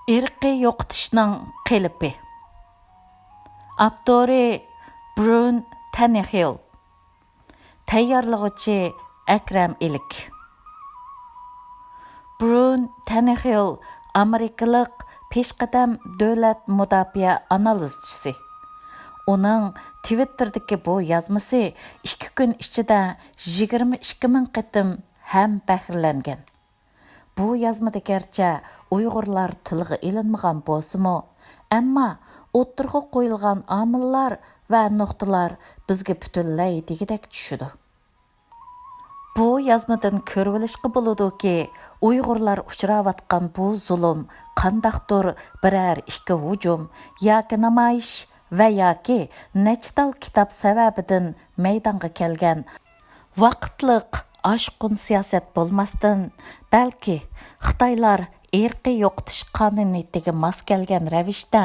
Irqiy yo'qotishning qilipi. Avtori Brun Tannehill. Tayyorlovchi Akram Ilik. Brun Tannehill Amerikalik peshqadam davlat mudofaa analizchisi. Uning Twitter'dagi bu yozmasi 2 kun ichida 22 ming qitim ham bahrilangan. Bu yozmada gerçi Uyg'urlar tilga ilinmagan bo'lsa-mu, ammo o'ttirg'a qo'yilgan omillar va nuqtalar bizga butunlay degidek tushidi. Bu yozmadan ko'rib olishga bo'ladi-ki, Uyg'urlar uchrayotgan bu zulm qandaqdir biror ikki hujum yoki namoyish va yoki nechtal kitob sababidan maydonga kelgan vaqtliq aşqın siyosat bo'lmasdan, balki Xitoylar irqiy yo'qotish qonuniyatiga mos kelgan ravishda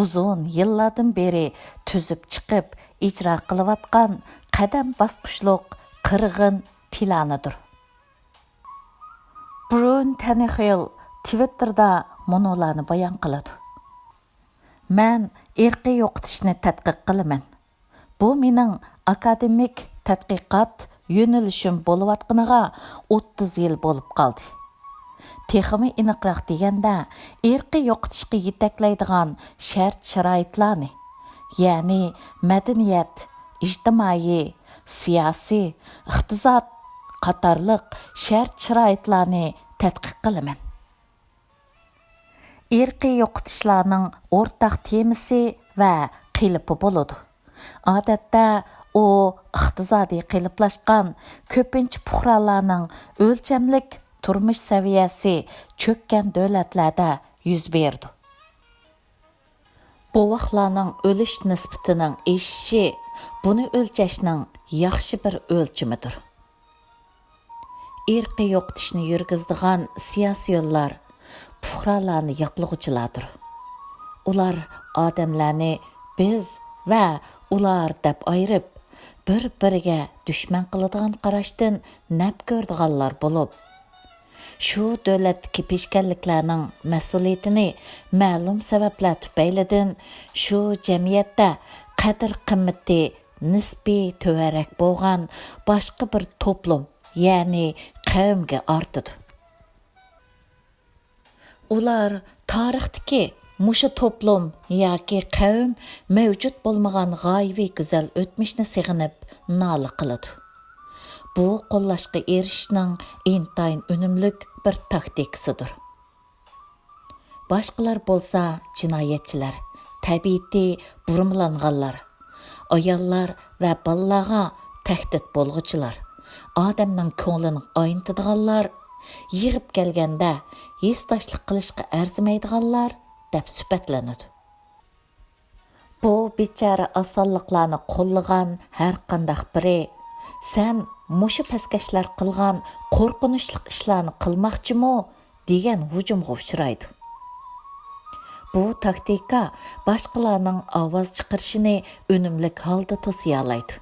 uzun yillardan beri tuzib chiqib ijro qilayotgan qadam bosqichliq qirg'in planidir. Brun Tannehill Twitter'da monolarni bayon qiladi. Men irqiy yo'qotishni tadqiq qilaman. Bu mening akademik tadqiqot yo'nalishim bo'layotganiga 30 yil bo'lib qoldi. Texmi aniqroq deganda, irqiy yo'qotishga yetaklaydigan shart-sharoitlarni, ya'ni madaniyat, ijtimoiy, siyosiy, iqtisod qatorliq shart-sharoitlarni tadqiq qilaman. Irqiy yo'qotishlarning o'rtaq temasi va qilipi bo'ladi. Odatda u iqtisodiy qiliplashgan ko'pincha fuqarolarning o'lchamlik turmush saviyasi cho'kkan davlatlarda yuz berdi. Bovoqlarning o'lish nisbatining eshishi buni o'lchashning yaxshi bir o'lchimidir. Irqiy yo'qotishni yurgizadigan siyosiyonlar fuqarolarni yoqlag'uvchilardir. Ular odamlarni biz va ular deb ayirib, bir-biriga dushman qiladigan qarashdan naf ko'rdiganlar bo'lib, shu davlatdagi peshkanliklarning mas'uliyatini ma'lum sabablar tufaylidan shu jamiyatda qadr-qimmati nisbiy to'varak bo'lgan boshqa bir to'plam, ya'ni qavmga ortadi. Ular tarixdagi mushu to'plam yoki qavm mavjud bo'lmagan g'oyaviy go'zal o'tmishni sig'inib nola qiladi. Bu qo'llashga erishishning intayin unumlik bir taktikasidir. Boshqalar bo'lsa jinoyatchilar, tabiiy burmalanganlar, ayollar va bolalarga tahdid bo'lg'uchilar, odamning ko'nglini aynitadiganlar, yig'ib kelganda hesdoshlik qilishga arzimaydiganlar deb sifatlanadi. Bu bechara osonliqlarni qo'llagan har qanday biri sen mushu paskashlar qilgan qo'rqinchli ishlarni qilmoqchimi degan hujumga uchraydi. Bu taktika boshqalarning ovoz chiqarishini unumlik holda to'siya oladi.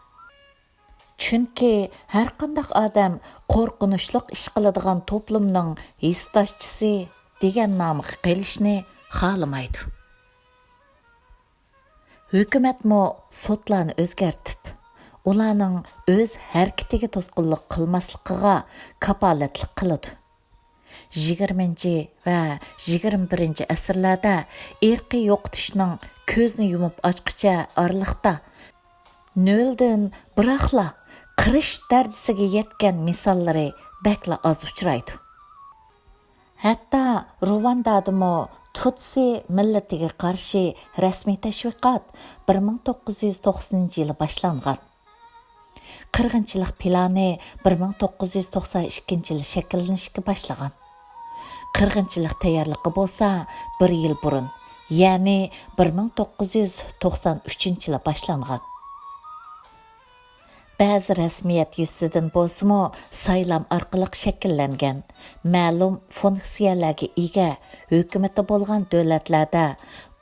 Chunki har qanday odam qo'rqinchli ish qiladigan to'plamning hissdoshchisi degan nomga qilishni xohlamaydi. Hukumatmo sotlarni o'zgartib, ularning o'z harakatiga to'sqinlik qilmasligiga kapolatlik qiladi. 20 va 21 asrlarda irqiy yo'qotishning ko'zni yumib ochqicha oraliqda noldan biroqla qirish darajasiga yetgan misollari bakla oz uchraydi. Hatto Ruandadamo Tutsi millatiga qarshi rasmiy tashviqot 1990-yili boshlangan. Qirg'inchilik plani 1992-yili shakllanishga boshlagan. Qirg'inchilik tayyorligi bo'lsa 1 yil burun, ya'ni 1993-yili boshlangan. Ba'zi rasmiyat yuzidan bo'lsa-mu saylam orqali shakllangan ma'lum funksiyalarga ega hukumatda bo'lgan davlatlarda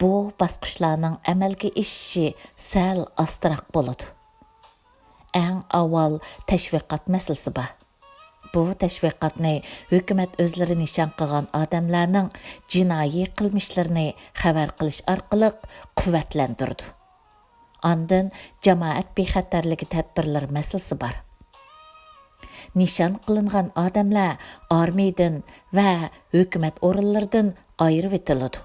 bu bosqichlarning amalga oshishi sal ostroq bo'ladi. Eng avval tashviqot masalasi bor. Bu təşviqatni hökumət özləri nişan qılğan adamlarning jinoiy qilmishlarini xabar qilish orqali quvvatlantirdi. Ondan jamoat bexatarligi tadbirlari masalasi bor. Nişan qilingan odamlar armiyadan va hökumət o'rinlaridan ayirib etiladi.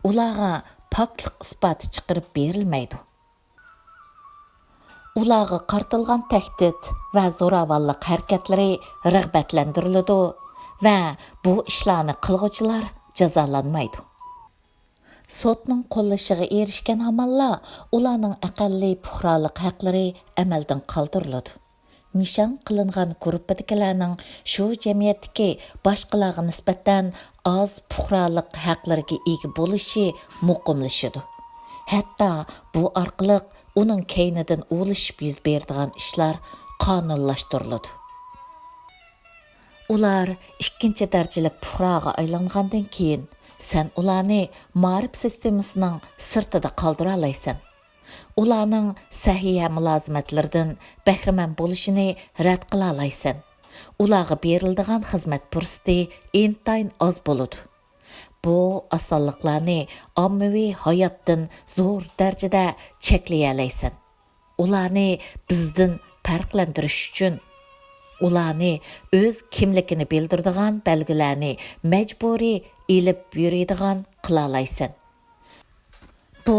Ularga poklik isboti chiqarib berilmaydi. Ularga qartilgan tahdid va zo'ravonlik harakatlari rag'batlantiriladi va bu ishlarni qilg'uvchilar jazolanmaydi. Sotning qo'llashiga erishgan hamallar ularning aqalliy puhralik haqlari amaldan qoldiriladi. Nishon qilingan guruhdagilarning shu jamiyatdagi boshqalarga nisbatan oz puhralik haqlariga ega bo'lishi muqimlashadi. Hatto bu orqali uning keynidan o'lishib yuz beradigan ishlar qonunlashtiriladi. Ular ikkinchi darajalik puhroga aylangandan keyin sen ularni ma'rif sistemasining sirtida qoldira olaysan. Ularning sahiha mulozimatlaridan bahramand bo'lishini rad qila olaysan. Ularga beriladigan xizmat fursati intayin oz bo'ladi. Bu osonliklarni ommaviy hayotdan zo'r darajada cheklay olaysan. Ularni bizdan farqlantirish uchun ularni o'z kimligini bildiradigan belgilarni majburiy ilib yuradigan qila olaysan. Bu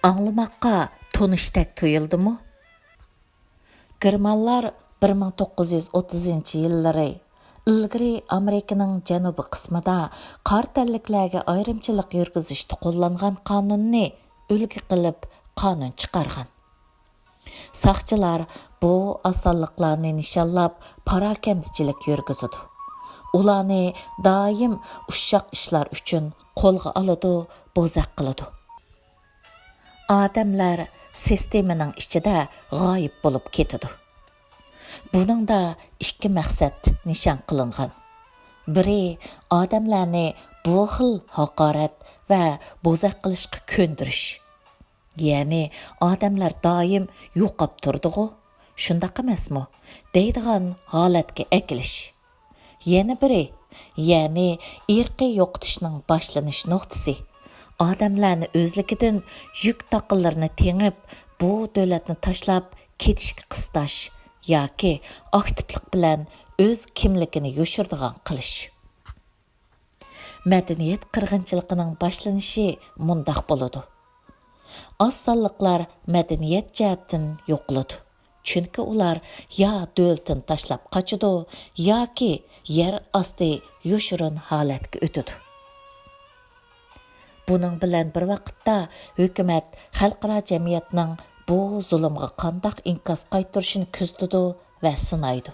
anglamoqqa tonishdek tuyuldimi? Germanlar 1930-yillari ilgari Amerikaning janubiy qismida qor tanliklarga ayrimchilik yurgizishda qo'llangan qonunni ulgi qilib qonun chiqargan. Saqchilar bu osonliklarni nishonlab parokandichilik yurgizadi. Ularni doim ushoq ishlar uchun qo'lga oladi, bo'zaq qiladi. Odamlar sistemaning ichida g'oyib bo'lib ketadi. Buningda ikki maqsad nishon qilingan. Biri odamlarni bu xil haqorat va bo'zaq qilishga ko'ndirish. Ya'ni odamlar doim yo'qab turdi-ku, shundoq emasmi? deydigan holatga ekilish. Yana biri, ya'ni irqiy yo'qotishning boshlanish nuqtasi. Odamlarni o'zligidan yuk taqinlarini tengib, bu davlatni tashlab ketishga qistash yoki aktivlik bilan o'z kimligini yo'shirdigan qilish. Madaniyat qirg'inchiligining boshlanishi mundoq bo'ladi. Oz sonliqlar madaniyat jihatdan yo'qladi. Chunki ular yo davlatdan tashlab qochadi yoki yer osti yoshirin holatga o'tadi. Buning bilan bir vaqtda hukumat xalqaro jamiyatning bu zulmga qandoq inkas qaytarishini kuzatadi va sinaydi.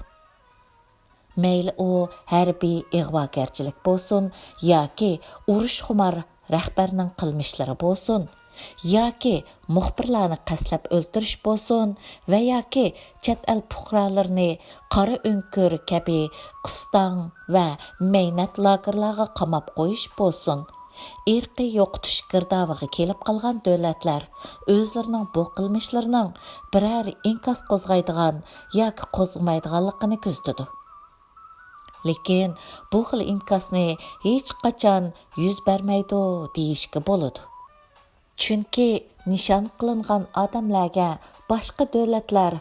Mayli u harbiy ig'vogarchilik bo'lsin yoki urush xumor rahbarning qilmishlari bo'lsin, yoki muxbirlarni qaslab o'ldirish bo'lsin va yoki chet el fuqarolarini qora o'nkur kabi qiston va mehnat lagerlariga qamab qo'yish bo'lsin. Irqiy yo'qotish girdoviga kelib qolgan davlatlar o'zlarining bu qilmishlarining biror inkas qo'zg'aydigan yoki qo'zg'amaydiganligini kuzatadi. Lekin bu xil inkasni hech qachon yuz bermaydi deyishga bo'ladi. Chunki nishon qilingan odamlarga boshqa davlatlar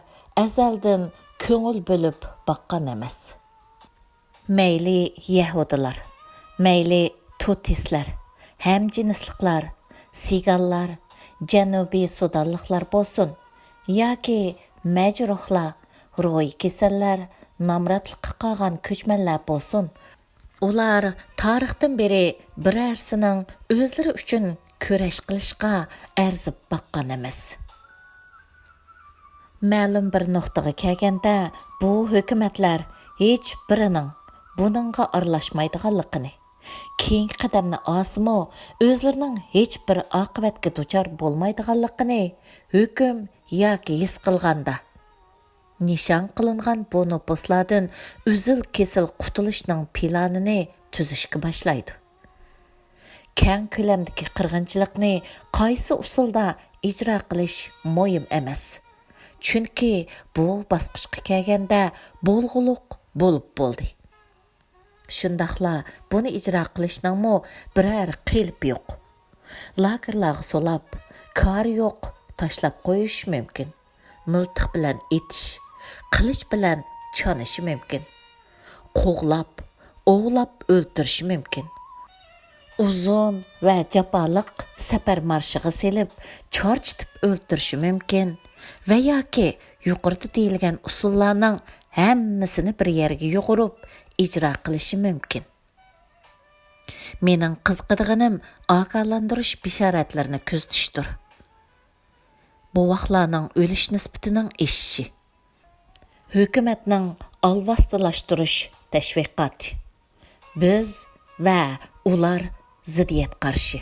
azaldan ko'ngil bo'lib boqqan emas. Mayli yahudilar, mayli tutislar, hamjinsliklar, sigallar, janubiy sudanliklar bo'lsin, yoki majruhlar, ruhiy kasallar, nomratlikqa qolgan ko'chmanlar bo'lsin. Ular tarixdan beri birarsining o'zlari uchun kurash qilishga arzib boqqan emas. Ma'lum bir nuqtaga kelganda bu hukumatlar hech birining buningga aralashmaydiganligini, keyingi qadamni osimo o'zlarining hech bir oqibatga duchor bo'lmaydiganligini hukm yoki his qilganda nishon qilingan bu nopuslardan uzil kesil qutulishning planini tuzishga boshlaydi. Keng ko'lamdagi qirg'inchilikni qaysi usulda ijro qilish muhim emas. Chunki bu basqışqa kelganda bo'lg'uluq bo'lib bo'ldi. Shundaqla buni ijro qilishning biror qilib yo'q. Lagerlarga solab, kar yo'q, tashlab qo'yish mumkin. Miltiq bilan etish, qilich bilan chanish mumkin. Qo'g'lab, ovlab o'ltirish mumkin. Uzun va jafoliq safar marshiga selib, chorchitib o'ltirish mumkin. Va yoki yuqorida deyilgan usullarning hammasini bir yerga yug'urib ijro qilishi mumkin. Mening qiziqadiganim ogohlantirish bishoratlarini kuzatishdir. Bu vaqtlarning o'lish nisbatining eshishi. Hukumatning alvastılaştırış təşviqatı. Biz və ular ziddiyet qarşı.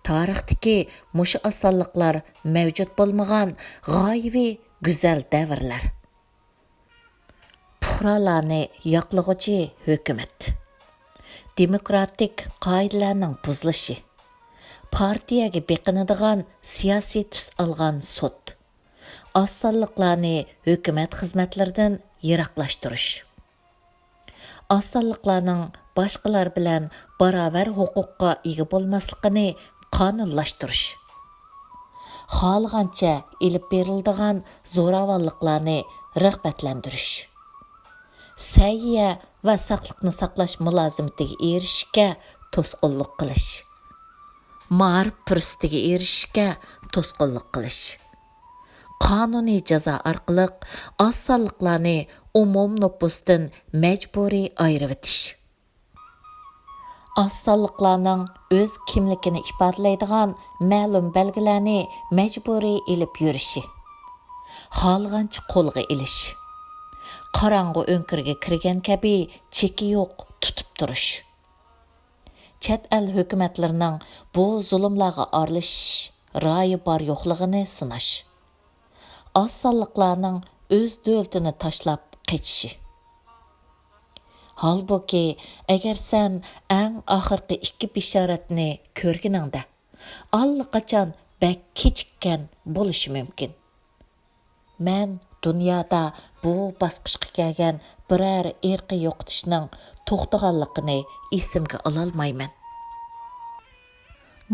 Tarixdiki muşu asanlıqlar mevcut bolmağan g'oyivi güzel davrlar. Puhralarni yoqlığıcı hukumat. Demokratik qoidalarning buzilishi. Partiyaga beqinadigan siyosiy tus olgan sud. Assallıqlarni hukumat xizmatlaridan yiroqlashtirish. Assallıqlarning boshqalar bilan barobar huquqqa ega bo'lmasligini qonunlashtirish. Xohlagancha ilib beriladigan zo'ravonliklarni rag'batlantirish. Sayya va saqliqni saqlash mulozimatiga erishishga to'sqinlik qilish. Ma'rif fursatiga erishishga to'sqinlik qilish. Qonuniy jazo orqali osonliklarni umum nopusdan majburiy ayirib o'tish. Osonliklarning o'z kimligini ifodalaydigan ma'lum belgilarni majburiy ilib yurishi. Xohlagancha qo'lga ilish. Qorong'u o'nkirga kirgan kabi cheki yo'q tutib turish. Chet el hukumatlarining bu zulmlarga aralashish ro'yi bor yo'qligini sinash. Osonliklarning o'z davlatini tashlab qechishi. Halbuki, agar sen eng oxirgi ikki bishoratni ko'rganingda, allaqachon bak kechikkan bo'lishi mumkin. Men dunyoda bu bosqichga kelgan biror irqi yo'qotishning to'xtaganligini esimga ololmayman.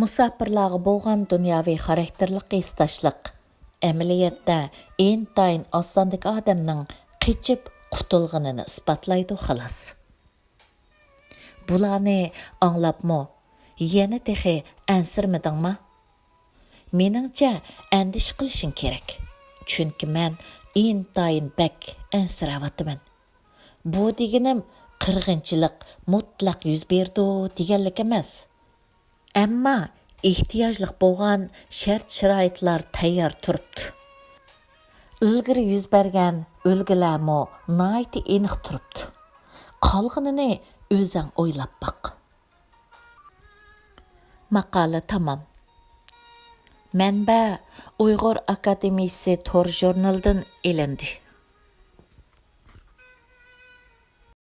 Musofirlarga bo'lgan dunyoviy xarakterlik istashliq amaliyotda intayin osondagi odamning qechib qutulganini isbotlaydi xolos. Bularni anglabmi, yana tehi ansirmidingmi? Meningcha andish qilishing kerak. Chunki men intayin bak ansiravatıman. Bu deganim qirg'inchilik mutlaq yuz berdi deganlik emas. Ammo ehtiyojliq bo'lgan shart-sharoitlar tayyor turibdi. Ilgari yuz bergan o'lgilarmi nihoyat aniq turibdi. Qolganini o'zing o'ylab boq. Maqola tamom. Manba Uyg'ur Akademiyasi Tor jurnalidan elindi.